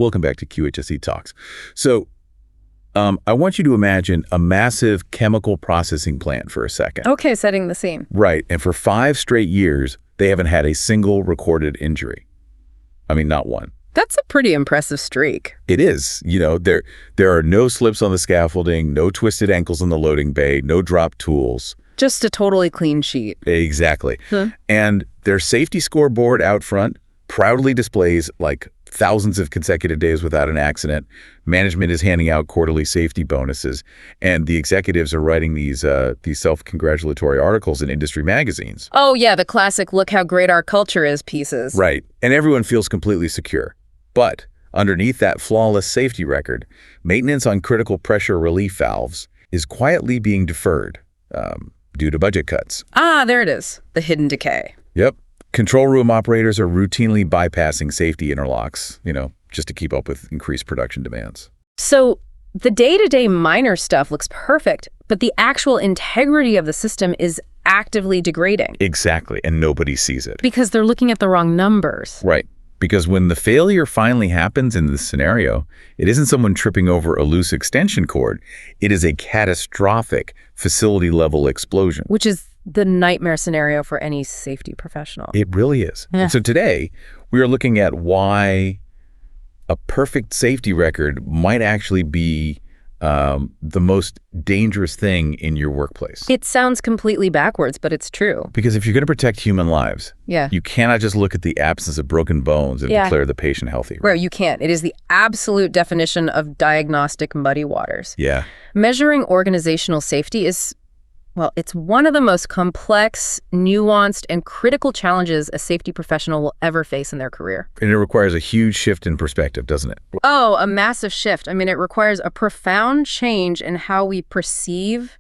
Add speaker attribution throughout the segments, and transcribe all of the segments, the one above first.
Speaker 1: Welcome back to QHSE Talks. So, I want you to imagine a massive chemical processing plant for a second.
Speaker 2: Okay, setting the scene.
Speaker 1: Right, and for 5 straight years, they haven't had a single recorded injury. I mean, not one.
Speaker 2: That's a pretty impressive streak.
Speaker 1: It is. There are no slips on the scaffolding, no twisted ankles in the loading bay, no dropped tools.
Speaker 2: Just a totally clean sheet.
Speaker 1: Exactly. And their safety scoreboard out front proudly displays like thousands of consecutive days without an accident. Management is handing out quarterly safety bonuses, and the executives are writing these self-congratulatory articles in industry magazines.
Speaker 2: Oh yeah, the classic "look how great our culture is" pieces.
Speaker 1: Right, and everyone feels completely secure. But underneath that flawless safety record, maintenance on critical pressure relief valves is quietly being deferred due to budget cuts.
Speaker 2: Ah, there it is, the hidden decay.
Speaker 1: Yep. Control room operators are routinely bypassing safety interlocks, just to keep up with increased production demands.
Speaker 2: So the day-to-day minor stuff looks perfect, but the actual integrity of the system is actively degrading.
Speaker 1: Exactly, and nobody sees it.
Speaker 2: Because they're looking at the wrong numbers.
Speaker 1: Right. Because when the failure finally happens in this scenario, it isn't someone tripping over a loose extension cord. It is a catastrophic facility-level explosion.
Speaker 2: Which is the nightmare scenario for any safety professional.
Speaker 1: It really is.
Speaker 2: Yeah.
Speaker 1: And so today, we are looking at why a perfect safety record might actually be the most dangerous thing in your workplace.
Speaker 2: It sounds completely backwards, but it's true.
Speaker 1: Because if you're going to protect human lives, you cannot just look at the absence of broken bones and declare the patient healthy.
Speaker 2: Right, you can't. It is the absolute definition of diagnostic muddy waters.
Speaker 1: Yeah.
Speaker 2: Measuring organizational safety is, well, it's one of the most complex, nuanced, and critical challenges a safety professional will ever face in their career.
Speaker 1: And it requires a huge shift in perspective, doesn't it?
Speaker 2: Oh, a massive shift. I mean, it requires a profound change in how we perceive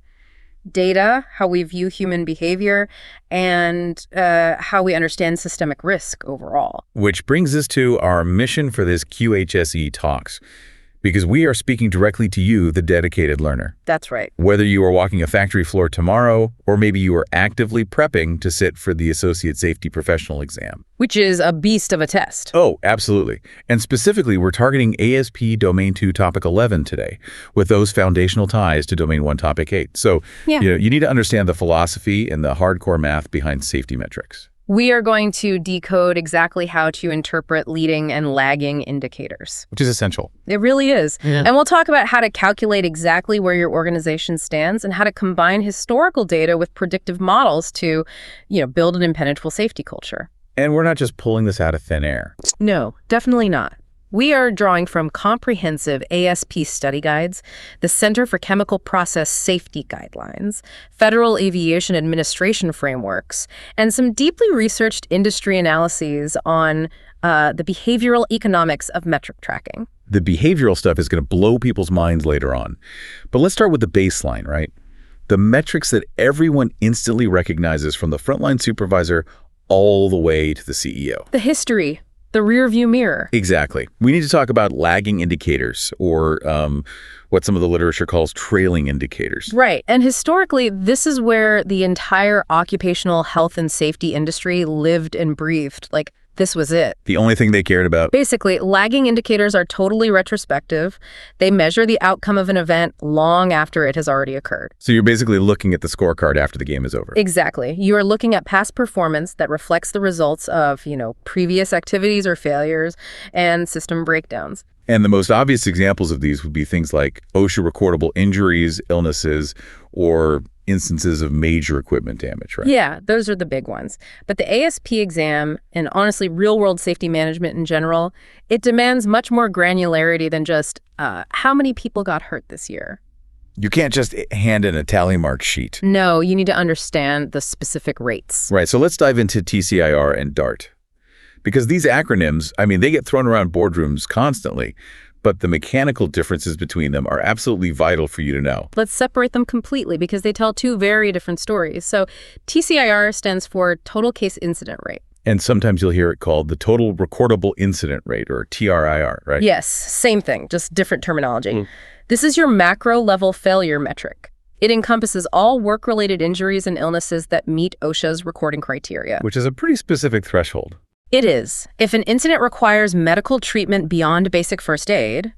Speaker 2: data, how we view human behavior, and how we understand systemic risk overall.
Speaker 1: Which brings us to our mission for this QHSE Talks. Because we are speaking directly to you, the dedicated learner.
Speaker 2: That's right.
Speaker 1: Whether you are walking a factory floor tomorrow, or maybe you are actively prepping to sit for the Associate Safety Professional exam.
Speaker 2: Which is a beast of a test.
Speaker 1: Oh, absolutely. And specifically, we're targeting ASP Domain 2 Topic 11 today, with those foundational ties to Domain 1 Topic 8. So, you need to understand the philosophy and the hardcore math behind safety metrics.
Speaker 2: We are going to decode exactly how to interpret leading and lagging indicators.
Speaker 1: Which is essential.
Speaker 2: It really is. Yeah. And we'll talk about how to calculate exactly where your organization stands and how to combine historical data with predictive models to, build an impenetrable safety culture.
Speaker 1: And we're not just pulling this out of thin air.
Speaker 2: No, definitely not. We are drawing from comprehensive ASP study guides, the Center for Chemical Process Safety Guidelines, Federal Aviation Administration frameworks, and some deeply researched industry analyses on the behavioral economics of metric tracking.
Speaker 1: The behavioral stuff is going to blow people's minds later on. But let's start with the baseline, right? The metrics that everyone instantly recognizes from the frontline supervisor all the way to the CEO.
Speaker 2: The history. The rear view mirror.
Speaker 1: Exactly. We need to talk about lagging indicators, or what some of the literature calls trailing indicators.
Speaker 2: Right. And historically, this is where the entire occupational health and safety industry lived and breathed. Like, this was it.
Speaker 1: The only thing they cared about.
Speaker 2: Basically, lagging indicators are totally retrospective. They measure the outcome of an event long after it has already occurred.
Speaker 1: So you're basically looking at the scorecard after the game is over.
Speaker 2: Exactly. You are looking at past performance that reflects the results of, previous activities or failures and system breakdowns.
Speaker 1: And the most obvious examples of these would be things like OSHA recordable injuries, illnesses, or instances of major equipment damage, right?
Speaker 2: Yeah, those are the big ones. But the ASP exam, and honestly, real-world safety management in general, it demands much more granularity than just how many people got hurt this year.
Speaker 1: You can't just hand in a tally mark sheet.
Speaker 2: No, you need to understand the specific rates.
Speaker 1: Right, so let's dive into TCIR and DART. Because these acronyms, they get thrown around boardrooms constantly, but the mechanical differences between them are absolutely vital for you to know.
Speaker 2: Let's separate them completely because they tell two very different stories. So TCIR stands for Total Case Incident Rate.
Speaker 1: And sometimes you'll hear it called the Total Recordable Incident Rate, or TRIR, right?
Speaker 2: Yes, same thing, just different terminology. This is your macro-level failure metric. It encompasses all work-related injuries and illnesses that meet OSHA's recording criteria.
Speaker 1: Which is a pretty specific threshold.
Speaker 2: It is. If an incident requires medical treatment beyond basic first aid,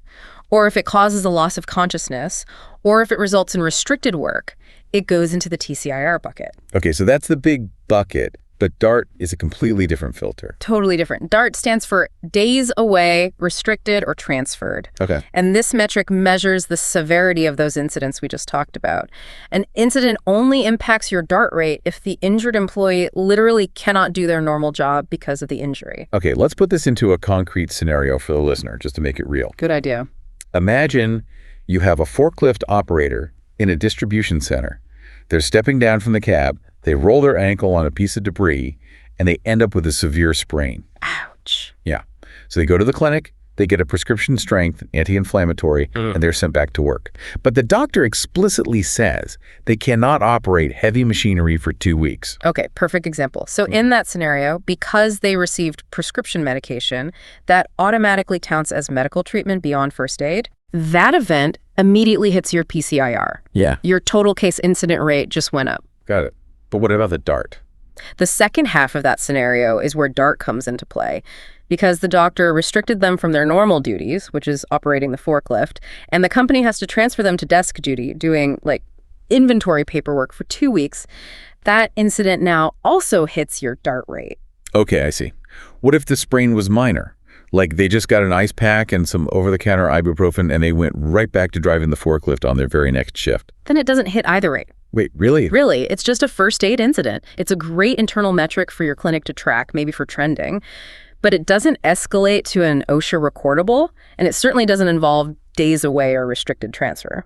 Speaker 2: or if it causes a loss of consciousness, or if it results in restricted work, it goes into the TCIR bucket.
Speaker 1: Okay, so that's the big bucket, but DART is a completely different filter.
Speaker 2: Totally different. DART stands for days away, restricted, or transferred.
Speaker 1: Okay.
Speaker 2: And this metric measures the severity of those incidents we just talked about. An incident only impacts your DART rate if the injured employee literally cannot do their normal job because of the injury.
Speaker 1: Okay, let's put this into a concrete scenario for the listener, just to make it real.
Speaker 2: Good idea.
Speaker 1: Imagine you have a forklift operator in a distribution center. They're stepping down from the cab, they roll their ankle on a piece of debris, and they end up with a severe sprain.
Speaker 2: Ouch.
Speaker 1: Yeah. So they go to the clinic, they get a prescription strength anti-inflammatory, and they're sent back to work. But the doctor explicitly says they cannot operate heavy machinery for 2 weeks.
Speaker 2: Okay, perfect example. So in that scenario, because they received prescription medication, that automatically counts as medical treatment beyond first aid. That event immediately hits your PCIR.
Speaker 1: Yeah.
Speaker 2: Your total case incident rate just went up.
Speaker 1: Got it. But what about the DART?
Speaker 2: The second half of that scenario is where DART comes into play, because the doctor restricted them from their normal duties, which is operating the forklift, and the company has to transfer them to desk duty, doing like inventory paperwork for 2 weeks. That incident now also hits your DART rate.
Speaker 1: Okay, I see. What if the sprain was minor? Like they just got an ice pack and some over-the-counter ibuprofen and they went right back to driving the forklift on their very next shift.
Speaker 2: Then it doesn't hit either rate.
Speaker 1: Wait, really?
Speaker 2: Really, it's just a first aid incident. It's a great internal metric for your clinic to track, maybe for trending, but it doesn't escalate to an OSHA recordable, and it certainly doesn't involve days away or restricted transfer.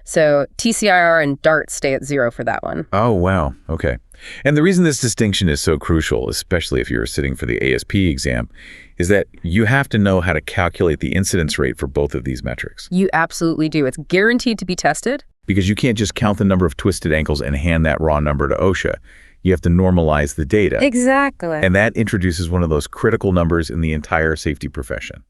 Speaker 2: So TCIR and DART stay at 0 for that one.
Speaker 1: Oh, wow. Okay. And the reason this distinction is so crucial, especially if you're sitting for the ASP exam, is that you have to know how to calculate the incidence rate for both of these metrics.
Speaker 2: You absolutely do. It's guaranteed to be tested.
Speaker 1: Because you can't just count the number of twisted ankles and hand that raw number to OSHA. You have to normalize the data.
Speaker 2: Exactly.
Speaker 1: And that introduces one of those critical numbers in the entire safety profession,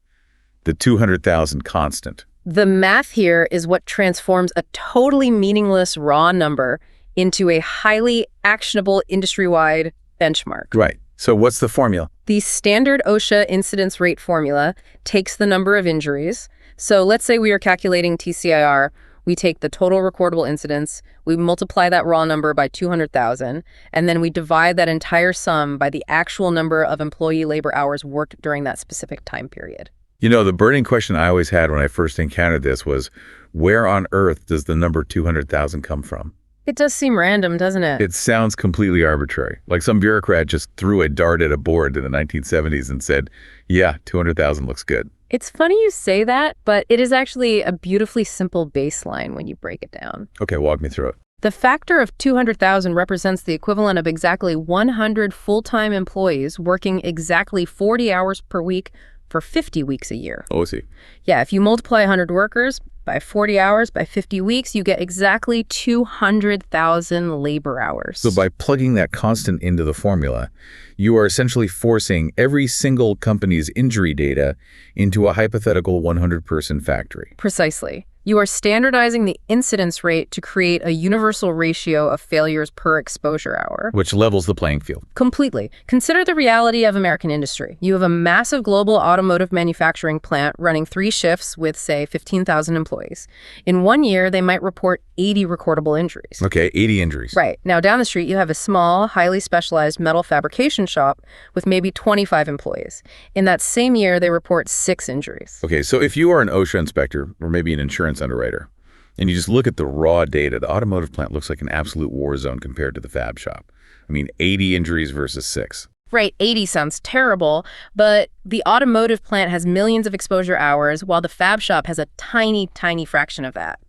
Speaker 1: the 200,000 constant.
Speaker 2: The math here is what transforms a totally meaningless raw number into a highly actionable industry-wide benchmark.
Speaker 1: Right. So what's the formula?
Speaker 2: The standard OSHA incidence rate formula takes the number of injuries. So let's say we are calculating TCIR. We take the total recordable incidents, we multiply that raw number by 200,000, and then we divide that entire sum by the actual number of employee labor hours worked during that specific time period.
Speaker 1: You know, the burning question I always had when I first encountered this was, where on earth does the number 200,000 come from?
Speaker 2: It does seem random, doesn't it?
Speaker 1: It sounds completely arbitrary. Like some bureaucrat just threw a dart at a board in the 1970s and said, yeah, 200,000 looks good.
Speaker 2: It's funny you say that, but it is actually a beautifully simple baseline when you break it down.
Speaker 1: Okay, walk me through it.
Speaker 2: The factor of 200,000 represents the equivalent of exactly 100 full-time employees working exactly 40 hours per week for 50 weeks a year.
Speaker 1: Oh, I see.
Speaker 2: Yeah, if you multiply 100 workers by 40 hours by 50 weeks, you get exactly 200,000 labor hours.
Speaker 1: So by plugging that constant into the formula, you are essentially forcing every single company's injury data into a hypothetical 100-person factory.
Speaker 2: Precisely. You are standardizing the incidence rate to create a universal ratio of failures per exposure hour.
Speaker 1: Which levels the playing field.
Speaker 2: Completely. Consider the reality of American industry. You have a massive global automotive manufacturing plant running 3 shifts with, say, 15,000 employees. In 1 year, they might report 80 recordable injuries.
Speaker 1: Okay, 80 injuries.
Speaker 2: Right. Now, down the street, you have a small, highly specialized metal fabrication shop with maybe 25 employees. In that same year, they report 6 injuries.
Speaker 1: Okay, so if you are an OSHA inspector, or maybe an insurance underwriter, and you just look at the raw data, the automotive plant looks like an absolute war zone compared to the fab shop. I mean, 80 injuries versus 6.
Speaker 2: Right, 80 sounds terrible, but the automotive plant has millions of exposure hours, while the fab shop has a tiny, tiny fraction of that.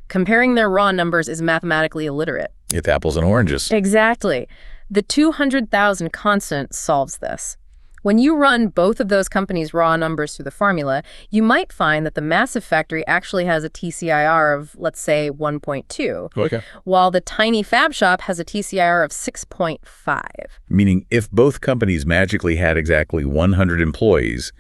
Speaker 2: Comparing their raw numbers is mathematically illiterate.
Speaker 1: It's apples and oranges.
Speaker 2: Exactly. The 200,000 constant solves this. When you run both of those companies' raw numbers through the formula, you might find that the massive factory actually has a TCIR of, let's say, 1.2,
Speaker 1: Okay.
Speaker 2: while the tiny fab shop has a TCIR of 6.5.
Speaker 1: Meaning if both companies magically had exactly 100 employees,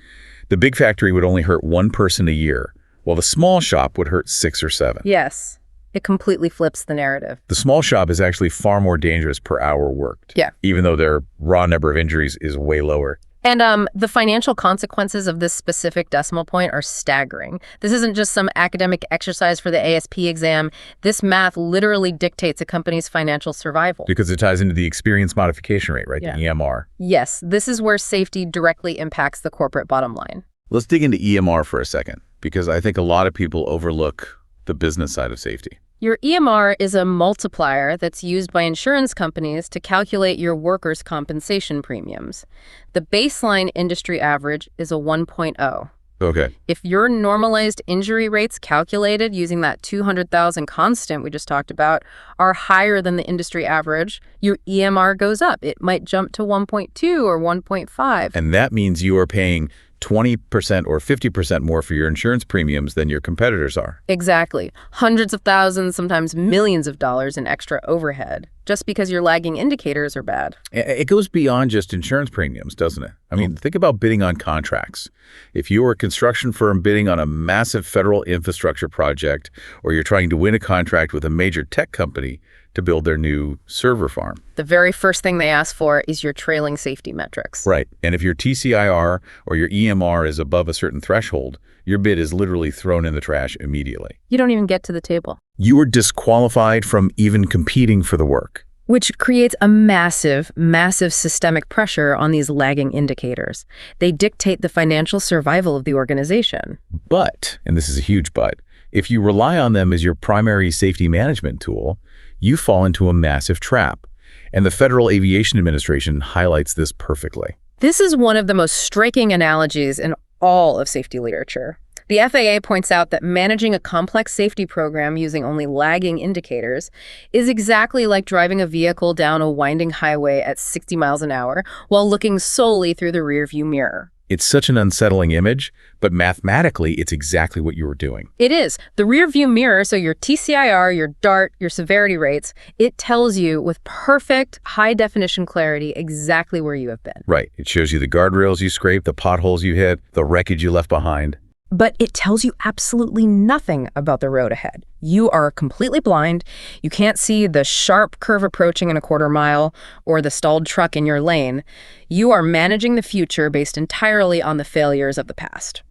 Speaker 1: the big factory would only hurt 1 person a year, while the small shop would hurt 6 or 7.
Speaker 2: Yes, it completely flips the narrative.
Speaker 1: The small shop is actually far more dangerous per hour worked.
Speaker 2: Yeah.
Speaker 1: Even though their raw number of injuries is way lower.
Speaker 2: And the financial consequences of this specific decimal point are staggering. This isn't just some academic exercise for the ASP exam. This math literally dictates a company's financial survival.
Speaker 1: Because it ties into the experience modification rate, right?
Speaker 2: Yeah.
Speaker 1: The EMR.
Speaker 2: Yes, this is where safety directly impacts the corporate bottom line.
Speaker 1: Let's dig into EMR for a second, because I think a lot of people overlook the business side of safety.
Speaker 2: Your EMR is a multiplier that's used by insurance companies to calculate your workers' compensation premiums. The baseline industry average is a 1.0.
Speaker 1: Okay.
Speaker 2: If your normalized injury rates calculated using that 200,000 constant we just talked about are higher than the industry average, your EMR goes up. It might jump to 1.2 or 1.5.
Speaker 1: And that means you are paying 20% or 50% more for your insurance premiums than your competitors are.
Speaker 2: Exactly. Hundreds of thousands, sometimes millions of dollars in extra overhead, just because your lagging indicators are bad.
Speaker 1: It goes beyond just insurance premiums, doesn't it? I mean, think about bidding on contracts. If you are a construction firm bidding on a massive federal infrastructure project, or you're trying to win a contract with a major tech company to build their new server farm.
Speaker 2: The very first thing they ask for is your trailing safety metrics.
Speaker 1: Right. And if your TCIR or your EMR is above a certain threshold, your bid is literally thrown in the trash immediately.
Speaker 2: You don't even get to the table.
Speaker 1: You are disqualified from even competing for the work.
Speaker 2: Which creates a massive, massive systemic pressure on these lagging indicators. They dictate the financial survival of the organization.
Speaker 1: But, and this is a huge but, if you rely on them as your primary safety management tool, you fall into a massive trap. And the Federal Aviation Administration highlights this perfectly.
Speaker 2: This is one of the most striking analogies in all of safety literature. The FAA points out that managing a complex safety program using only lagging indicators is exactly like driving a vehicle down a winding highway at 60 miles an hour while looking solely through the rearview mirror.
Speaker 1: It's such an unsettling image, but mathematically, it's exactly what you were doing.
Speaker 2: It is. The rearview mirror, so your TCIR, your DART, your severity rates, it tells you with perfect high-definition clarity exactly where you have been.
Speaker 1: Right. It shows you the guardrails you scraped, the potholes you hit, the wreckage you left behind.
Speaker 2: But it tells you absolutely nothing about the road ahead. You are completely blind. You can't see the sharp curve approaching in a quarter mile or the stalled truck in your lane. You are managing the future based entirely on the failures of the past.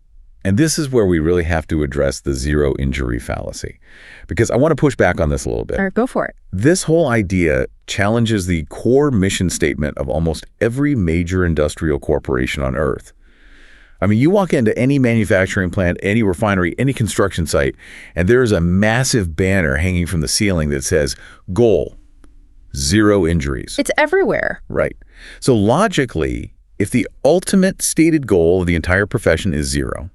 Speaker 1: And this is where we really have to address the zero injury fallacy, because I want to push back on this a little bit.
Speaker 2: All right, go for it.
Speaker 1: This whole idea challenges the core mission statement of almost every major industrial corporation on Earth. I mean, you walk into any manufacturing plant, any refinery, any construction site, and there is a massive banner hanging from the ceiling that says, goal, zero injuries.
Speaker 2: It's everywhere.
Speaker 1: Right. So logically, if the ultimate stated goal of the entire profession is zero,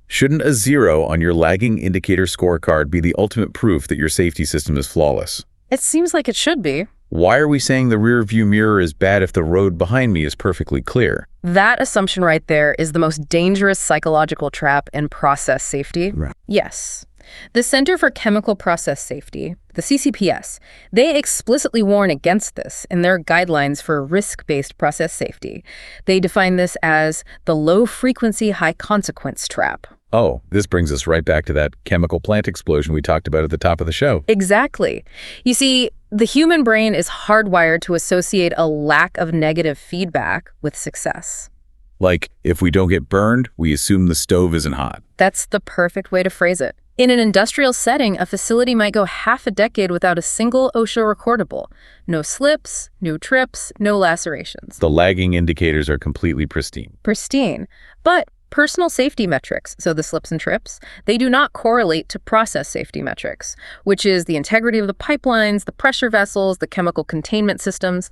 Speaker 1: shouldn't a zero on your lagging indicator scorecard be the ultimate proof that your safety system is flawless?
Speaker 2: It seems like it should be.
Speaker 1: Why are we saying the rear view mirror is bad if the road behind me is perfectly clear?
Speaker 2: That assumption right there is the most dangerous psychological trap in process safety.
Speaker 1: Right.
Speaker 2: Yes. The Center for Chemical Process Safety, the CCPS, they explicitly warn against this in their guidelines for risk-based process safety. They define this as the low-frequency, high-consequence trap.
Speaker 1: Oh, this brings us right back to that chemical plant explosion we talked about at the top of the show.
Speaker 2: Exactly. You see, the human brain is hardwired to associate a lack of negative feedback with success.
Speaker 1: Like, if we don't get burned, we assume the stove isn't hot.
Speaker 2: That's the perfect way to phrase it. In an industrial setting, a facility might go half a decade without a single OSHA recordable. No slips, no trips, no lacerations.
Speaker 1: The lagging indicators are completely pristine.
Speaker 2: Pristine. But personal safety metrics, so the slips and trips, they do not correlate to process safety metrics, which is the integrity of the pipelines, the pressure vessels, the chemical containment systems.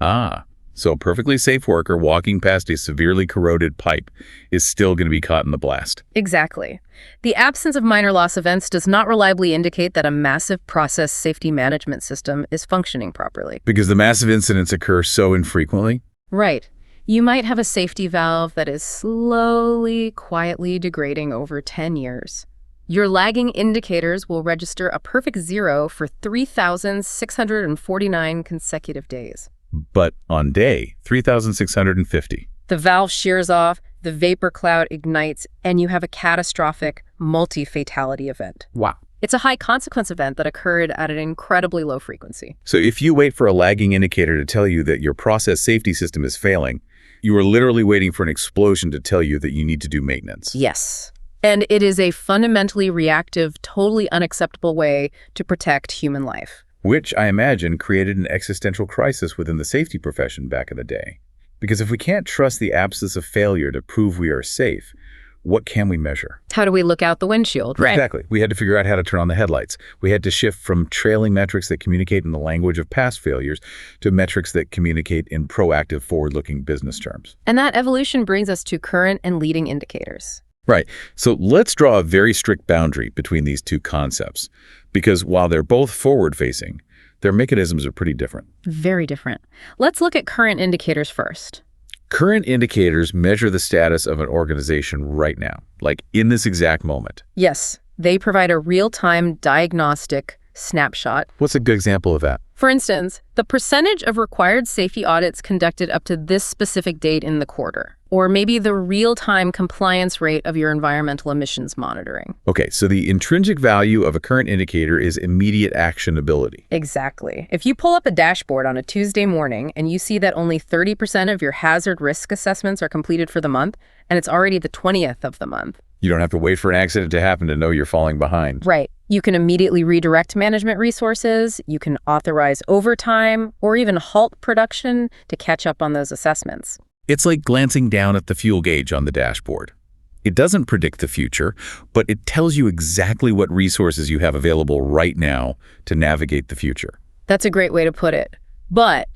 Speaker 1: So a perfectly safe worker walking past a severely corroded pipe is still going to be caught in the blast.
Speaker 2: Exactly. The absence of minor loss events does not reliably indicate that a massive process safety management system is functioning properly.
Speaker 1: Because the massive incidents occur so infrequently?
Speaker 2: Right. You might have a safety valve that is slowly, quietly degrading over 10 years. Your lagging indicators will register a perfect zero for 3,649 consecutive days.
Speaker 1: But on day 3,650.
Speaker 2: The valve shears off, the vapor cloud ignites, and you have a catastrophic multi-fatality event.
Speaker 1: Wow.
Speaker 2: It's a high-consequence event that occurred at an incredibly low frequency.
Speaker 1: So if you wait for a lagging indicator to tell you that your process safety system is failing, You are literally waiting for an explosion to tell you that you need to do maintenance.
Speaker 2: Yes. And it is a fundamentally reactive, totally unacceptable way to protect human life.
Speaker 1: Which, I imagine, created an existential crisis within the safety profession back in the day. Because if we can't trust the absence of failure to prove we are safe, what can we measure?
Speaker 2: How do we look out the windshield, right?
Speaker 1: Exactly. We had to figure out how to turn on the headlights. We had to shift from trailing metrics that communicate in the language of past failures to metrics that communicate in proactive, forward-looking business terms.
Speaker 2: And that evolution brings us to current and leading indicators.
Speaker 1: Right. So let's draw a very strict boundary between these two concepts, because while they're both forward-facing, their mechanisms are pretty different.
Speaker 2: Very different. Let's look at current indicators first.
Speaker 1: Current indicators measure the status of an organization right now, like in this exact moment.
Speaker 2: Yes, they provide a real-time diagnostic snapshot.
Speaker 1: What's a good example of that?
Speaker 2: For instance, the percentage of required safety audits conducted up to this specific date in the quarter, or maybe the real-time compliance rate of your environmental emissions monitoring.
Speaker 1: Okay, so the intrinsic value of a current indicator is immediate actionability.
Speaker 2: Exactly. If you pull up a dashboard on a Tuesday morning and you see that only 30% of your hazard risk assessments are completed for the month, and it's already the 20th of the month.
Speaker 1: You don't have to wait for an accident to happen to know you're falling behind.
Speaker 2: Right. You can immediately redirect management resources, you can authorize overtime, or even halt production to catch up on those assessments.
Speaker 1: It's like glancing down at the fuel gauge on the dashboard. It doesn't predict the future, but it tells you exactly what resources you have available right now to navigate the future.
Speaker 2: That's a great way to put it. But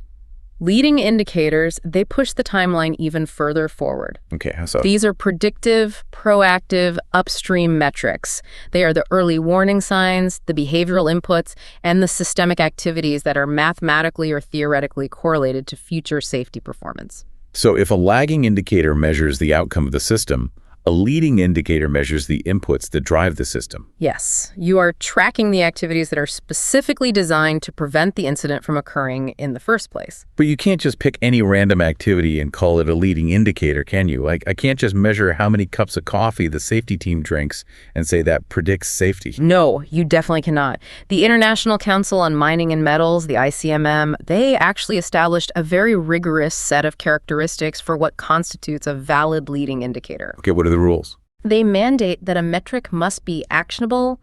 Speaker 2: leading indicators, they push the timeline even further forward.
Speaker 1: Okay, how so?
Speaker 2: These are predictive, proactive, upstream metrics. They are the early warning signs, the behavioral inputs, and the systemic activities that are mathematically or theoretically correlated to future safety performance.
Speaker 1: So if a lagging indicator measures the outcome of the system, a leading indicator measures the inputs that drive the system.
Speaker 2: Yes, you are tracking the activities that are specifically designed to prevent the incident from occurring in the first place.
Speaker 1: But you can't just pick any random activity and call it a leading indicator, can you? Like, I can't just measure how many cups of coffee the safety team drinks and say that predicts safety.
Speaker 2: No, you definitely cannot. The International Council on Mining and Metals, the ICMM, they actually established a very rigorous set of characteristics for what constitutes a valid leading indicator.
Speaker 1: Okay, what are the rules?
Speaker 2: They mandate that a metric must be actionable,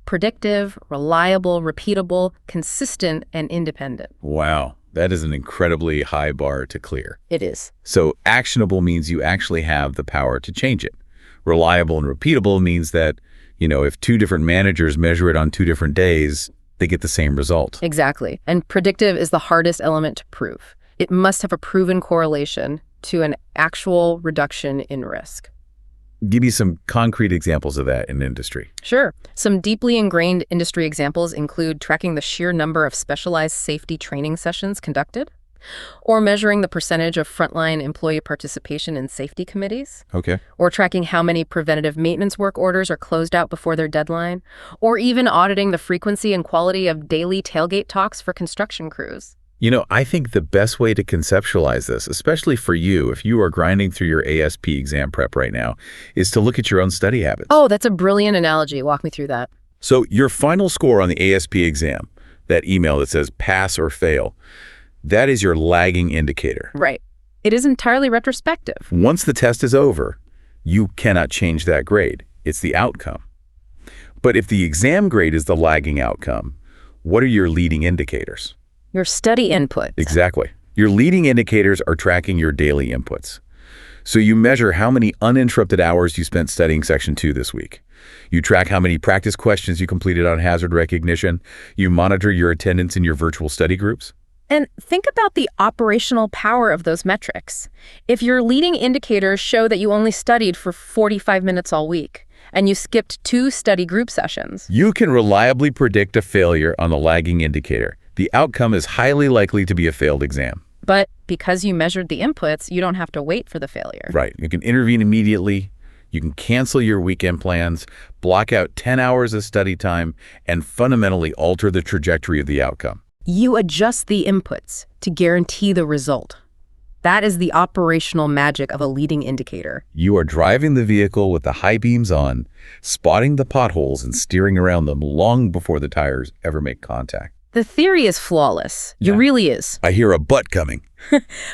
Speaker 2: predictive, reliable, repeatable, consistent, and independent.
Speaker 1: Wow, that is an incredibly high bar to clear.
Speaker 2: It is.
Speaker 1: So actionable means you actually have the power to change it. Reliable and repeatable means that, if two different managers measure it on 2 different days, they get the same result.
Speaker 2: Exactly. And predictive is the hardest element to prove. It must have a proven correlation to an actual reduction in risk.
Speaker 1: Give me some concrete examples of that in industry.
Speaker 2: Sure. Some deeply ingrained industry examples include tracking the sheer number of specialized safety training sessions conducted, or measuring the percentage of frontline employee participation in safety committees,
Speaker 1: Okay.
Speaker 2: or tracking how many preventative maintenance work orders are closed out before their deadline, or even auditing the frequency and quality of daily tailgate talks for construction crews.
Speaker 1: I think the best way to conceptualize this, especially for you, if you are grinding through your ASP exam prep right now, is to look at your own study habits.
Speaker 2: Oh, that's a brilliant analogy. Walk me through that.
Speaker 1: So your final score on the ASP exam, that email that says pass or fail, that is your lagging indicator.
Speaker 2: Right. It is entirely retrospective.
Speaker 1: Once the test is over, you cannot change that grade. It's the outcome. But if the exam grade is the lagging outcome, what are your leading indicators?
Speaker 2: Your study input.
Speaker 1: Exactly. Your leading indicators are tracking your daily inputs. So you measure how many uninterrupted hours you spent studying Section 2 this week. You track how many practice questions you completed on hazard recognition. You monitor your attendance in your virtual study groups.
Speaker 2: And think about the operational power of those metrics. If your leading indicators show that you only studied for 45 minutes all week, and you skipped 2 study group sessions,
Speaker 1: you can reliably predict a failure on the lagging indicator. The outcome is highly likely to be a failed exam.
Speaker 2: But because you measured the inputs, you don't have to wait for the failure.
Speaker 1: Right. You can intervene immediately. You can cancel your weekend plans, block out 10 hours of study time, and fundamentally alter the trajectory of the outcome.
Speaker 2: You adjust the inputs to guarantee the result. That is the operational magic of a leading indicator.
Speaker 1: You are driving the vehicle with the high beams on, spotting the potholes and steering around them long before the tires ever make contact.
Speaker 2: The theory is flawless.
Speaker 1: Yeah.
Speaker 2: It really is.
Speaker 1: I hear a but coming.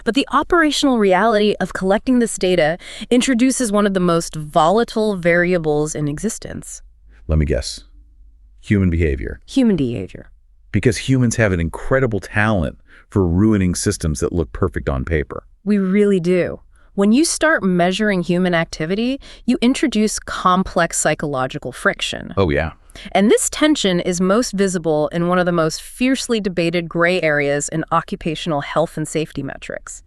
Speaker 2: But the operational reality of collecting this data introduces one of the most volatile variables in existence.
Speaker 1: Let me guess. Human behavior.
Speaker 2: Human behavior.
Speaker 1: Because humans have an incredible talent for ruining systems that look perfect on paper.
Speaker 2: We really do. When you start measuring human activity, you introduce complex psychological friction.
Speaker 1: Oh, yeah.
Speaker 2: And this tension is most visible in one of the most fiercely debated gray areas in occupational health and safety metrics: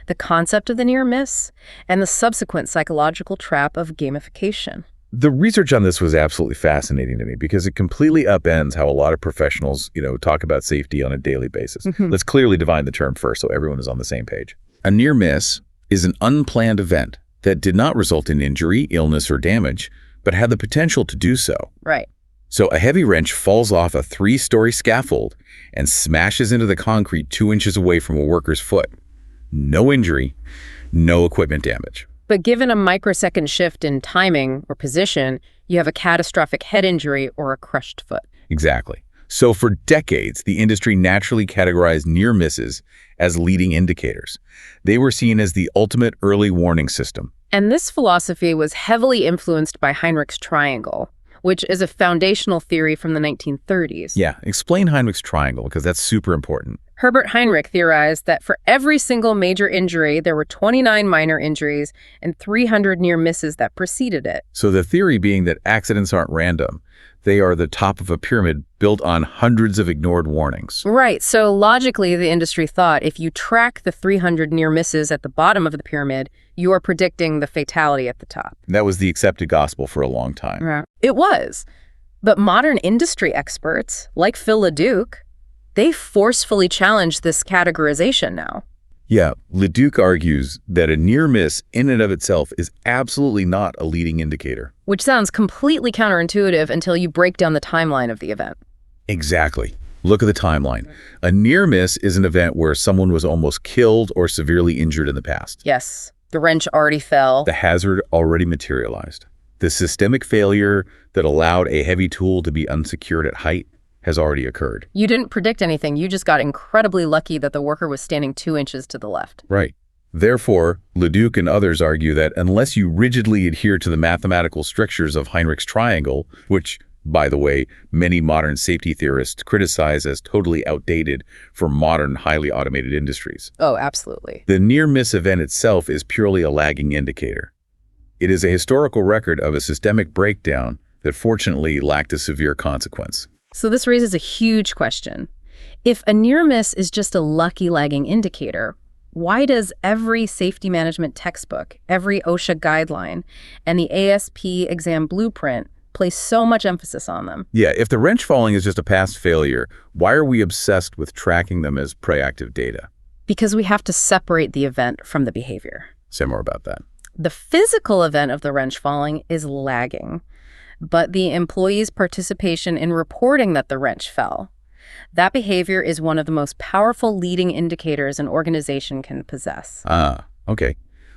Speaker 2: the concept of the near miss and the subsequent psychological trap of gamification.
Speaker 1: The research on this was absolutely fascinating to me because it completely upends how a lot of professionals, talk about safety on a daily basis. Let's clearly define the term first so everyone is on the same page. A near miss is an unplanned event that did not result in injury, illness, or damage, but had the potential to do so.
Speaker 2: Right.
Speaker 1: So a heavy wrench falls off a 3-story scaffold and smashes into the concrete 2 inches away from a worker's foot. No injury, no equipment damage.
Speaker 2: But given a microsecond shift in timing or position, you have a catastrophic head injury or a crushed foot.
Speaker 1: Exactly. So for decades, the industry naturally categorized near misses as leading indicators. They were seen as the ultimate early warning system.
Speaker 2: And this philosophy was heavily influenced by Heinrich's triangle, which is a foundational theory from the 1930s.
Speaker 1: Yeah, explain Heinrich's triangle, because that's super important.
Speaker 2: Herbert Heinrich theorized that for every single major injury, there were 29 minor injuries and 300 near misses that preceded it.
Speaker 1: So the theory being that accidents aren't random. They are the top of a pyramid built on hundreds of ignored warnings.
Speaker 2: Right. So logically, the industry thought if you track the 300 near misses at the bottom of the pyramid, you are predicting the fatality at the top.
Speaker 1: That was the accepted gospel for a long time.
Speaker 2: Yeah. It was. But modern industry experts, like Phil LeDuc, they forcefully challenge this categorization now.
Speaker 1: Yeah, LeDuc argues that a near miss in and of itself is absolutely not a leading indicator.
Speaker 2: Which sounds completely counterintuitive until you break down the timeline of the event.
Speaker 1: Exactly. Look at the timeline. A near miss is an event where someone was almost killed or severely injured in the past.
Speaker 2: Yes, the wrench already fell.
Speaker 1: The hazard already materialized. The systemic failure that allowed a heavy tool to be unsecured at height has already occurred.
Speaker 2: You didn't predict anything. You just got incredibly lucky that the worker was standing 2 inches to the left.
Speaker 1: Right. Therefore, LeDuc and others argue that unless you rigidly adhere to the mathematical strictures of Heinrich's triangle, which, by the way, many modern safety theorists criticize as totally outdated for modern, highly automated industries.
Speaker 2: Oh, absolutely.
Speaker 1: The near-miss event itself is purely a lagging indicator. It is a historical record of a systemic breakdown that fortunately lacked a severe consequence.
Speaker 2: So this raises a huge question. If a near miss is just a lucky lagging indicator, why does every safety management textbook, every OSHA guideline, and the ASP exam blueprint place so much emphasis on them?
Speaker 1: Yeah, if the wrench falling is just a past failure, why are we obsessed with tracking them as proactive data?
Speaker 2: Because we have to separate the event from the behavior.
Speaker 1: Say more about that.
Speaker 2: The physical event of the wrench falling is lagging, but the employee's participation in reporting that the wrench fell, that behavior is one of the most powerful leading indicators an organization can possess.
Speaker 1: Okay.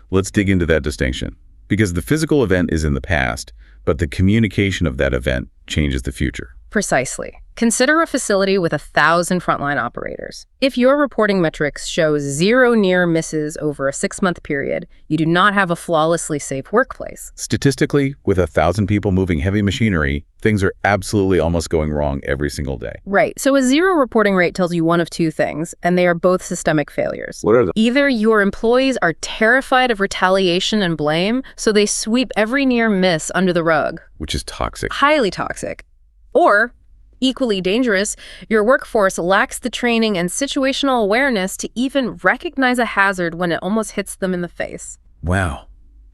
Speaker 1: Let's dig into that distinction. Because the physical event is in the past, but the communication of that event changes the future.
Speaker 2: Precisely. Consider a facility with 1,000 frontline operators. If your reporting metrics show 0 near misses over a 6-month period, you do not have a flawlessly safe workplace.
Speaker 1: Statistically, with 1,000 people moving heavy machinery, things are absolutely almost going wrong every single day.
Speaker 2: Right. So a 0 reporting rate tells you one of 2 things, and they are both systemic failures.
Speaker 1: What are they?
Speaker 2: Either your employees are terrified of retaliation and blame, so they sweep every near miss under the rug.
Speaker 1: Which is toxic.
Speaker 2: Highly toxic. Or, equally dangerous, your workforce lacks the training and situational awareness to even recognize a hazard when it almost hits them in the face.
Speaker 1: Wow.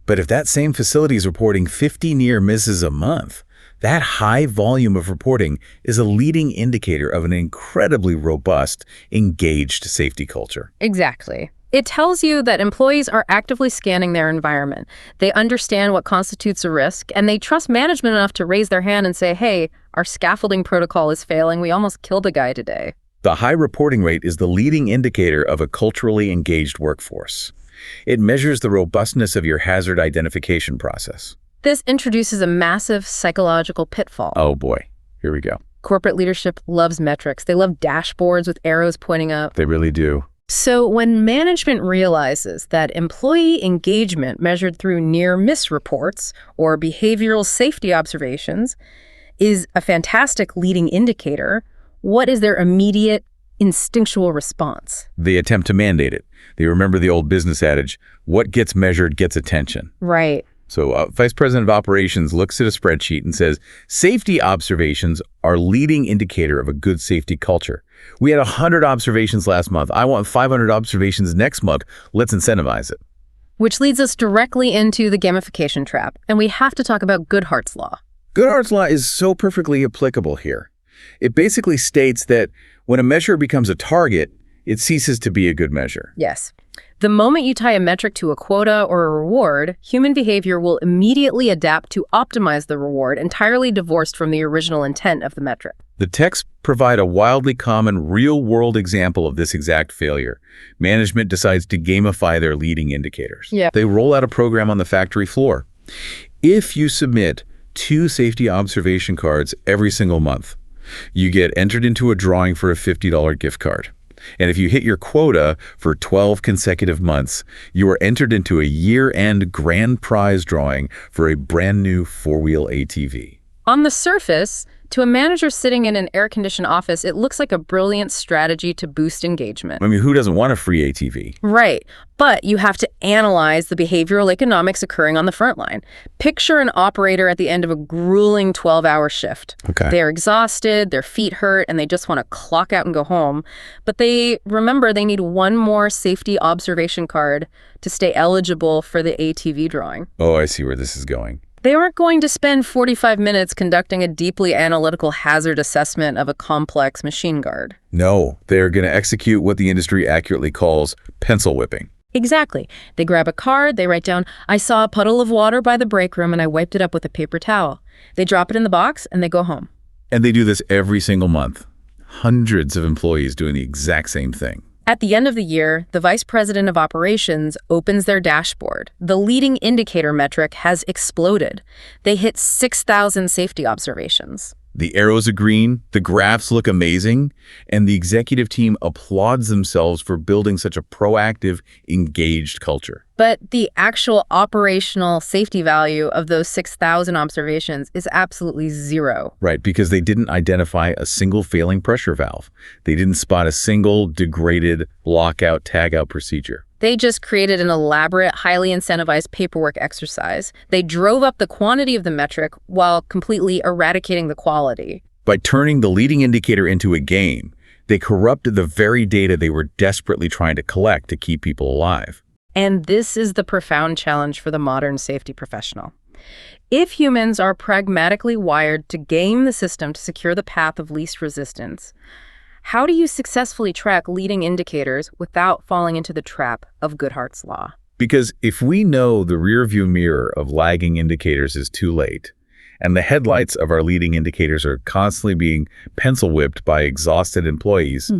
Speaker 1: But if that same facility is reporting 50 near misses a month, that high volume of reporting is a leading indicator of an incredibly robust, engaged safety culture.
Speaker 2: Exactly. It tells you that employees are actively scanning their environment. They understand what constitutes a risk, and they trust management enough to raise their hand and say, hey, our scaffolding protocol is failing. We almost killed a guy today.
Speaker 1: The high reporting rate is the leading indicator of a culturally engaged workforce. It measures the robustness of your hazard identification process.
Speaker 2: This introduces a massive psychological pitfall.
Speaker 1: Oh boy, here we go.
Speaker 2: Corporate leadership loves metrics. They love dashboards with arrows pointing up.
Speaker 1: They really do.
Speaker 2: So when management realizes that employee engagement measured through near-miss reports or behavioral safety observations is a fantastic leading indicator, what is their immediate instinctual response?
Speaker 1: They attempt to mandate it. They remember the old business adage, what gets measured gets attention.
Speaker 2: Right.
Speaker 1: So Vice President of Operations looks at a spreadsheet and says, safety observations are leading indicator of a good safety culture. We had 100 observations last month. I want 500 observations next month. Let's incentivize it.
Speaker 2: Which leads us directly into the gamification trap. And we have to talk about Goodhart's Law.
Speaker 1: Goodhart's Law is so perfectly applicable here. It basically states that when a measure becomes a target, it ceases to be a good measure.
Speaker 2: Yes. The moment you tie a metric to a quota or a reward, human behavior will immediately adapt to optimize the reward, entirely divorced from the original intent of the metric.
Speaker 1: The texts provide a wildly common real-world example of this exact failure. Management decides to gamify their leading indicators.
Speaker 2: Yeah.
Speaker 1: They roll out a program on the factory floor. If you submit 2 safety observation cards every single month, you get entered into a drawing for a $50 gift card. And if you hit your quota for 12 consecutive months, you are entered into a year-end grand prize drawing for a brand new 4-wheel ATV.
Speaker 2: On the surface, to a manager sitting in an air-conditioned office, it looks like a brilliant strategy to boost engagement.
Speaker 1: I mean, who doesn't want a free ATV?
Speaker 2: Right. But you have to analyze the behavioral economics occurring on the front line. Picture an operator at the end of a grueling 12-hour shift.
Speaker 1: Okay.
Speaker 2: They're exhausted, their feet hurt, and they just want to clock out and go home. But they remember they need one more safety observation card to stay eligible for the ATV drawing.
Speaker 1: Oh, I see where this is going.
Speaker 2: They aren't going to spend 45 minutes conducting a deeply analytical hazard assessment of a complex machine guard.
Speaker 1: No, they're going to execute what the industry accurately calls pencil whipping.
Speaker 2: Exactly. They grab a card, they write down, I saw a puddle of water by the break room and I wiped it up with a paper towel. They drop it in the box and they go home.
Speaker 1: And they do this every single month. Hundreds of employees doing the exact same thing.
Speaker 2: At the end of the year, the Vice President of Operations opens their dashboard. The leading indicator metric has exploded. They hit 6,000 safety observations.
Speaker 1: The arrows are green, the graphs look amazing, and the executive team applauds themselves for building such a proactive, engaged culture.
Speaker 2: But the actual operational safety value of those 6,000 observations is absolutely zero.
Speaker 1: Right, because they didn't identify a single failing pressure valve. They didn't spot a single degraded lockout, tagout procedure.
Speaker 2: They just created an elaborate, highly incentivized paperwork exercise. They drove up the quantity of the metric while completely eradicating the quality.
Speaker 1: By turning the leading indicator into a game, they corrupted the very data they were desperately trying to collect to keep people alive.
Speaker 2: And this is the profound challenge for the modern safety professional. If humans are pragmatically wired to game the system to secure the path of least resistance, how do you successfully track leading indicators without falling into the trap of Goodhart's Law?
Speaker 1: Because if we know the rearview mirror of lagging indicators is too late, and the headlights of our leading indicators are constantly being pencil whipped by exhausted employees,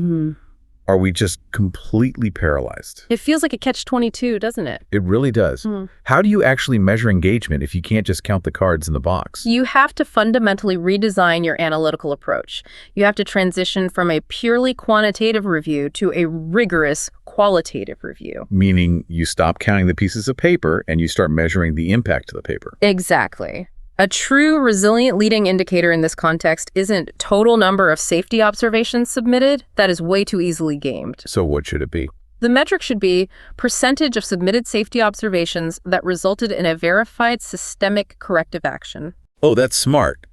Speaker 1: are we just completely paralyzed?
Speaker 2: It feels like a catch-22, doesn't it?
Speaker 1: It really does. How do you actually measure engagement if you can't just count the cards in the box?
Speaker 2: You have to fundamentally redesign your analytical approach. You have to transition from a purely quantitative review to a rigorous qualitative review.
Speaker 1: Meaning you stop counting the pieces of paper and you start measuring the impact of the paper.
Speaker 2: Exactly. A true resilient leading indicator in this context isn't total number of safety observations submitted. That is way too easily gamed.
Speaker 1: So what should it be?
Speaker 2: The metric should be percentage of submitted safety observations that resulted in a verified systemic corrective action.
Speaker 1: Oh, that's smart.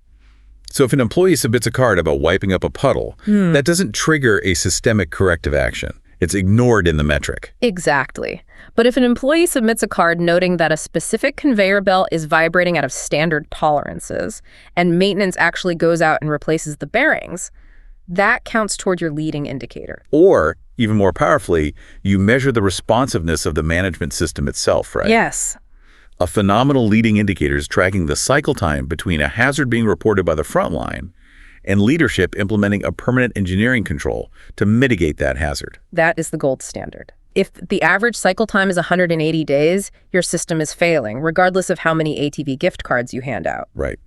Speaker 1: So if an employee submits a card about wiping up a puddle, that doesn't trigger a systemic corrective action. It's ignored in the metric.
Speaker 2: Exactly. But if an employee submits a card noting that a specific conveyor belt is vibrating out of standard tolerances and maintenance actually goes out and replaces the bearings, that counts toward your leading indicator.
Speaker 1: Or, even more powerfully, you measure the responsiveness of the management system itself, right?
Speaker 2: Yes.
Speaker 1: A phenomenal leading indicator is tracking the cycle time between a hazard being reported by the front line and leadership implementing a permanent engineering control to mitigate that hazard.
Speaker 2: That is the gold standard. If the average cycle time is 180 days, your system is failing, regardless of how many ATV gift cards you hand out.
Speaker 1: Right.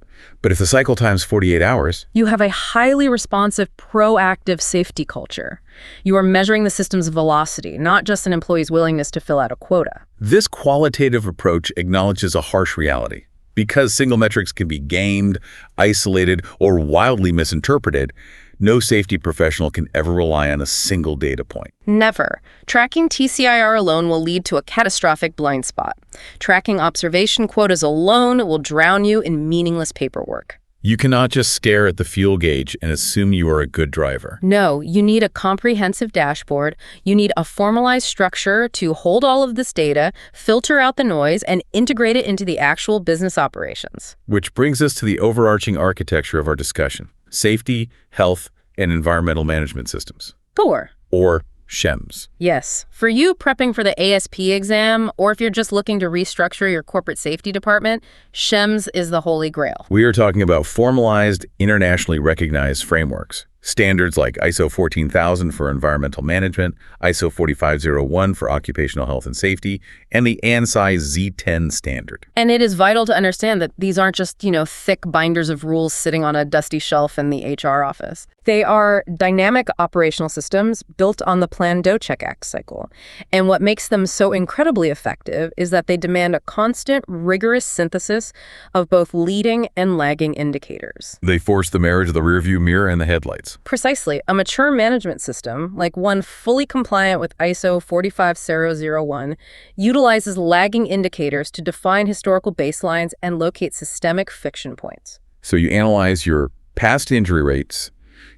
Speaker 1: But if the cycle time's 48 hours,
Speaker 2: You have a highly responsive, proactive safety culture. You are measuring the system's velocity, not just an employee's willingness to fill out a quota.
Speaker 1: this qualitative approach acknowledges a harsh reality. Because single metrics can be gamed, isolated, or wildly misinterpreted, no safety professional can ever rely on a single data point.
Speaker 2: Never. Tracking TCIR alone will lead to a catastrophic blind spot. Tracking observation quotas alone will drown you in meaningless paperwork.
Speaker 1: You cannot just stare at the fuel gauge and assume you are a good driver.
Speaker 2: No, you need a comprehensive dashboard. You need a formalized structure to hold all of this data, filter out the noise, and integrate it into the actual business operations.
Speaker 1: Which brings us to the overarching architecture of our discussion: safety, health, and environmental management systems,
Speaker 2: Four.
Speaker 1: or SHEMS.
Speaker 2: Yes. For you prepping for the ASP exam, or if you're just looking to restructure your corporate safety department, SHEMS is the holy grail.
Speaker 1: We are talking about formalized, internationally recognized frameworks. Standards like ISO 14000 for environmental management, ISO 4501 for occupational health and safety, and the ANSI Z10 standard.
Speaker 2: And it is vital to understand that these aren't just, thick binders of rules sitting on a dusty shelf in the HR office. They are dynamic operational systems built on the Plan Do Check Act cycle. And what makes them so incredibly effective is that they demand a constant, rigorous synthesis of both leading and lagging indicators.
Speaker 1: They force the marriage of the rearview mirror and the headlights.
Speaker 2: Precisely. A mature management system, like one fully compliant with ISO 45001, utilizes lagging indicators to define historical baselines and locate systemic friction points.
Speaker 1: So you analyze your past injury rates,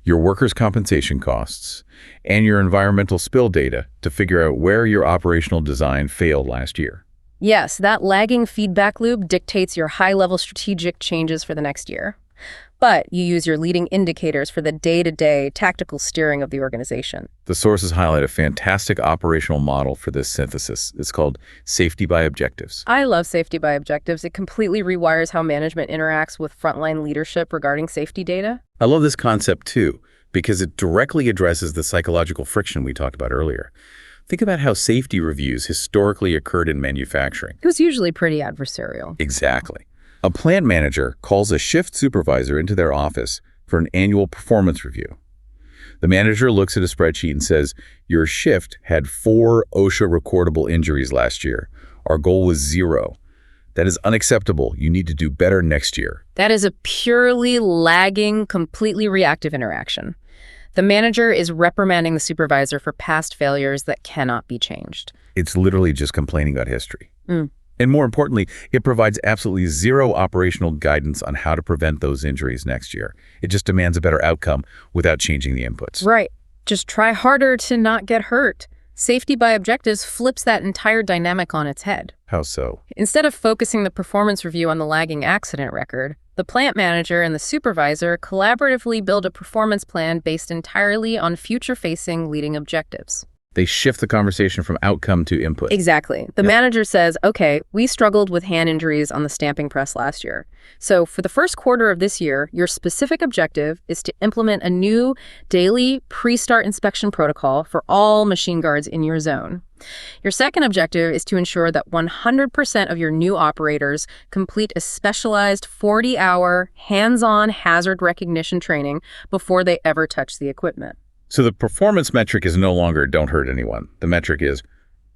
Speaker 1: your workers' compensation costs, and your environmental spill data to figure out where your operational design failed last year.
Speaker 2: Yes, that lagging feedback loop dictates your high-level strategic changes for the next year. But you use your leading indicators for the day-to-day tactical steering of the organization.
Speaker 1: The sources highlight a fantastic operational model for this synthesis. It's called safety by objectives.
Speaker 2: I love safety by objectives. It completely rewires how management interacts with frontline leadership regarding safety data.
Speaker 1: I love this concept too, because it directly addresses the psychological friction we talked about earlier. Think about how safety reviews historically occurred in manufacturing.
Speaker 2: It was usually pretty adversarial.
Speaker 1: Exactly. A plant manager calls a shift supervisor into their office for an annual performance review. The manager looks at a spreadsheet and says, "Your shift had 4 OSHA recordable injuries last year. Our goal was 0. That is unacceptable. You need to do better next year."
Speaker 2: That is a purely lagging, completely reactive interaction. The manager is reprimanding the supervisor for past failures that cannot be changed.
Speaker 1: It's literally just complaining about history.
Speaker 2: Mm.
Speaker 1: And more importantly, it provides absolutely zero operational guidance on how to prevent those injuries next year. It just demands a better outcome without changing the inputs.
Speaker 2: Right. Just try harder to not get hurt. Safety by objectives flips that entire dynamic on its head.
Speaker 1: How so?
Speaker 2: Instead of focusing the performance review on the lagging accident record, the plant manager and the supervisor collaboratively build a performance plan based entirely on future-facing leading objectives.
Speaker 1: They shift the conversation from outcome to input.
Speaker 2: Exactly. The manager says, okay, we struggled with hand injuries on the stamping press last year. So for the first quarter of this year, your specific objective is to implement a new daily pre-start inspection protocol for all machine guards in your zone. Your second objective is to ensure that 100% of your new operators complete a specialized 40-hour hands-on hazard recognition training before they ever touch the equipment.
Speaker 1: So the performance metric is no longer don't hurt anyone. The metric is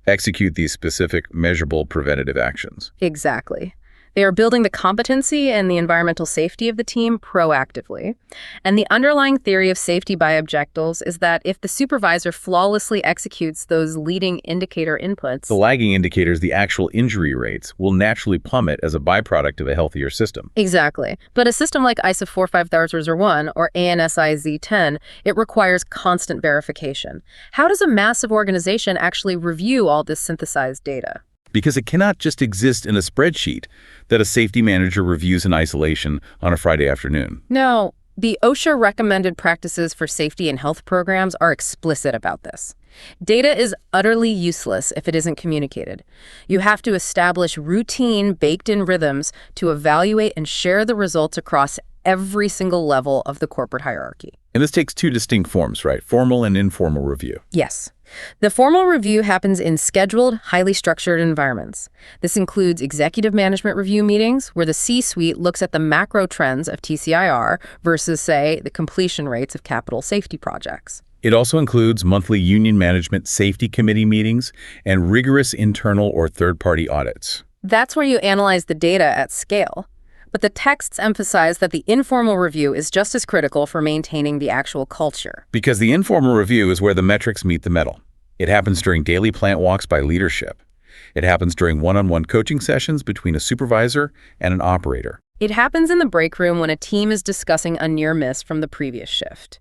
Speaker 1: execute these specific, measurable preventative actions.
Speaker 2: Exactly. They are building the competency and the environmental safety of the team proactively. And the underlying theory of safety by objectives is that if the supervisor flawlessly executes those leading indicator inputs,
Speaker 1: The lagging indicators, the actual injury rates, will naturally plummet as a byproduct of a healthier system.
Speaker 2: Exactly. But a system like ISO 45001 or ANSI Z10, it requires constant verification. How does a massive organization actually review all this synthesized data?
Speaker 1: Because it cannot just exist in a spreadsheet that a safety manager reviews in isolation on a Friday afternoon.
Speaker 2: No, the OSHA recommended practices for safety and health programs are explicit about this. Data is utterly useless if it isn't communicated. You have to establish routine, baked-in rhythms to evaluate and share the results across every single level of the corporate hierarchy.
Speaker 1: And this takes two distinct forms, right? Formal and informal review.
Speaker 2: Yes. The formal review happens in scheduled, highly structured environments. This includes executive management review meetings where the C-suite looks at the macro trends of TCIR versus, say, the completion rates of capital safety projects.
Speaker 1: It also includes monthly union management safety committee meetings and rigorous internal or third-party audits.
Speaker 2: That's where you analyze the data at scale. But the texts emphasize that the informal review is just as critical for maintaining the actual culture.
Speaker 1: Because the informal review is where the metrics meet the metal. It happens during daily plant walks by leadership. It happens during one-on-one coaching sessions between a supervisor and an operator.
Speaker 2: It happens in the break room when a team is discussing a near miss from the previous shift.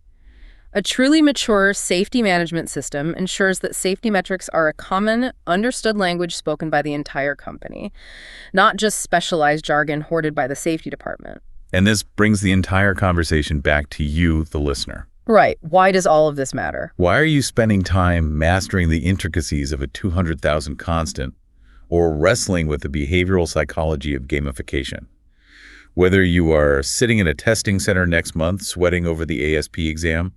Speaker 2: A truly mature safety management system ensures that safety metrics are a common, understood language spoken by the entire company, not just specialized jargon hoarded by the safety department.
Speaker 1: And this brings the entire conversation back to you, the listener.
Speaker 2: Right. Why does all of this matter?
Speaker 1: Why are you spending time mastering the intricacies of a 200,000 constant or wrestling with the behavioral psychology of gamification? Whether you are sitting in a testing center next month sweating over the ASP exam,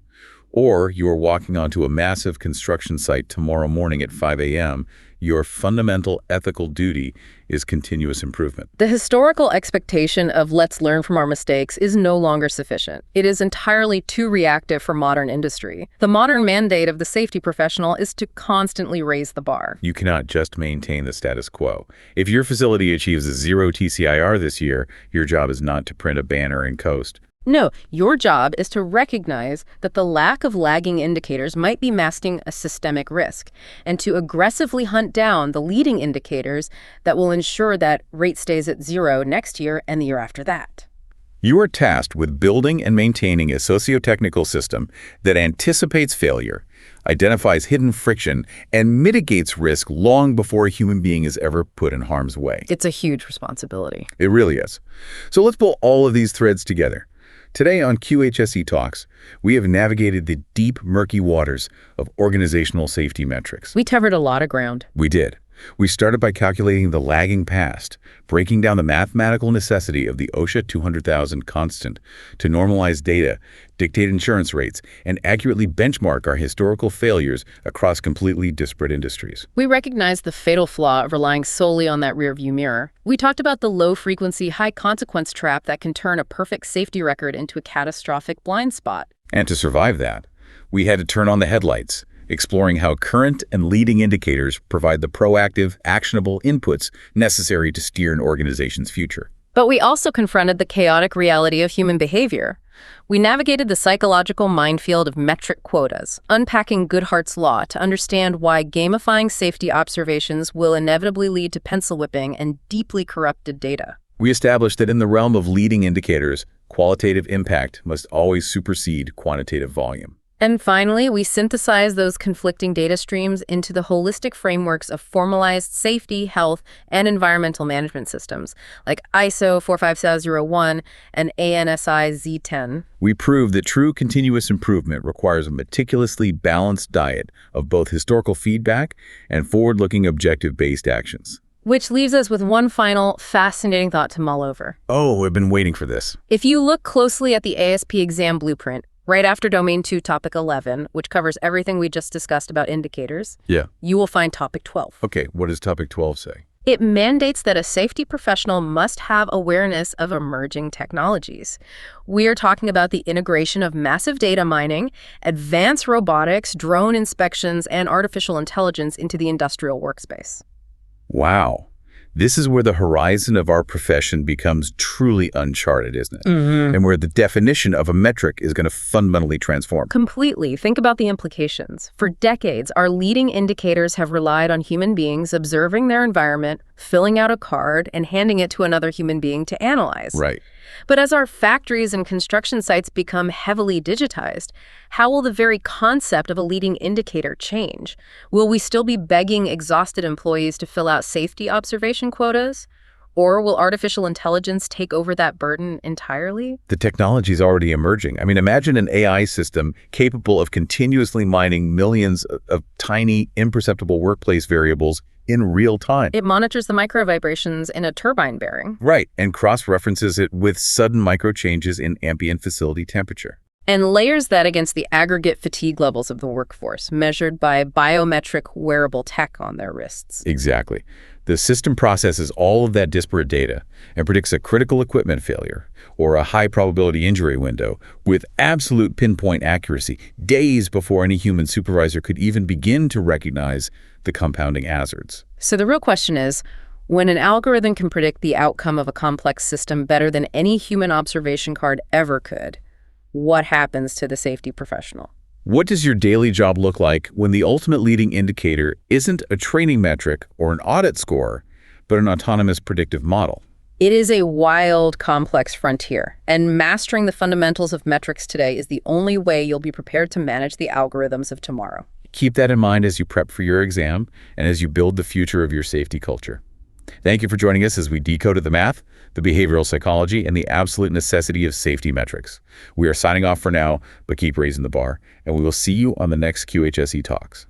Speaker 1: or you are walking onto a massive construction site tomorrow morning at 5 a.m., your fundamental ethical duty is continuous improvement.
Speaker 2: The historical expectation of let's learn from our mistakes is no longer sufficient. It is entirely too reactive for modern industry. The modern mandate of the safety professional is to constantly raise the bar.
Speaker 1: You cannot just maintain the status quo. If your facility achieves a 0 TCIR this year, your job is not to print a banner and coast.
Speaker 2: No, your job is to recognize that the lack of lagging indicators might be masking a systemic risk, and to aggressively hunt down the leading indicators that will ensure that rate stays at 0 next year and the year after that.
Speaker 1: You are tasked with building and maintaining a socio-technical system that anticipates failure, identifies hidden friction, and mitigates risk long before a human being is ever put in harm's way.
Speaker 2: It's a huge responsibility.
Speaker 1: It really is. So let's pull all of these threads together. Today on QHSE Talks, we have navigated the deep, murky waters of organizational safety metrics.
Speaker 2: We covered a lot of ground.
Speaker 1: We did. We started by calculating the lagging past, breaking down the mathematical necessity of the OSHA 200,000 constant to normalize data, dictate insurance rates, and accurately benchmark our historical failures across completely disparate industries.
Speaker 2: We recognized the fatal flaw of relying solely on that rearview mirror. We talked about the low-frequency, high-consequence trap that can turn a perfect safety record into a catastrophic blind spot.
Speaker 1: And to survive that, we had to turn on the headlights, exploring how current and leading indicators provide the proactive, actionable inputs necessary to steer an organization's future.
Speaker 2: But we also confronted the chaotic reality of human behavior. We navigated the psychological minefield of metric quotas, unpacking Goodhart's law to understand why gamifying safety observations will inevitably lead to pencil whipping and deeply corrupted data.
Speaker 1: We established that in the realm of leading indicators, qualitative impact must always supersede quantitative volume.
Speaker 2: And finally, we synthesize those conflicting data streams into the holistic frameworks of formalized safety, health, and environmental management systems, like ISO 45001 and ANSI Z10.
Speaker 1: We proved that true continuous improvement requires a meticulously balanced diet of both historical feedback and forward-looking objective-based actions.
Speaker 2: Which leaves us with one final fascinating thought to mull over.
Speaker 1: Oh, we've been waiting for this.
Speaker 2: If you look closely at the ASP exam blueprint, right after Domain 2, Topic 11, which covers everything we just discussed about indicators, you will find Topic 12.
Speaker 1: Okay, what does Topic 12 say?
Speaker 2: It mandates that a safety professional must have awareness of emerging technologies. We are talking about the integration of massive data mining, advanced robotics, drone inspections, and artificial intelligence into the industrial workspace.
Speaker 1: Wow. This is where the horizon of our profession becomes truly uncharted, isn't it? And where the definition of a metric is going to fundamentally transform.
Speaker 2: Completely. Think about the implications. For decades, our leading indicators have relied on human beings observing their environment, filling out a card, and handing it to another human being to analyze.
Speaker 1: Right.
Speaker 2: But as our factories and construction sites become heavily digitized, how will the very concept of a leading indicator change? Will we still be begging exhausted employees to fill out safety observation quotas? Or will artificial intelligence take over that burden entirely?
Speaker 1: The technology is already emerging. I mean, imagine an AI system capable of continuously mining millions of tiny, imperceptible workplace variables in real time.
Speaker 2: It monitors the micro vibrations in a turbine bearing.
Speaker 1: Right, and cross-references it with sudden micro changes in ambient facility temperature.
Speaker 2: And layers that against the aggregate fatigue levels of the workforce, measured by biometric wearable tech on their wrists.
Speaker 1: Exactly. The system processes all of that disparate data and predicts a critical equipment failure or a high probability injury window with absolute pinpoint accuracy, days before any human supervisor could even begin to recognize the compounding hazards.
Speaker 2: So the real question is, when an algorithm can predict the outcome of a complex system better than any human observation card ever could, what happens to the safety professional?
Speaker 1: What does your daily job look like when the ultimate leading indicator isn't a training metric or an audit score, but an autonomous predictive model?
Speaker 2: It is a wild, complex frontier, and mastering the fundamentals of metrics today is the only way you'll be prepared to manage the algorithms of tomorrow.
Speaker 1: Keep that in mind as you prep for your exam and as you build the future of your safety culture. Thank you for joining us as we decoded the math, the behavioral psychology, and the absolute necessity of safety metrics. We are signing off for now, but keep raising the bar, and we will see you on the next QHSE Talks.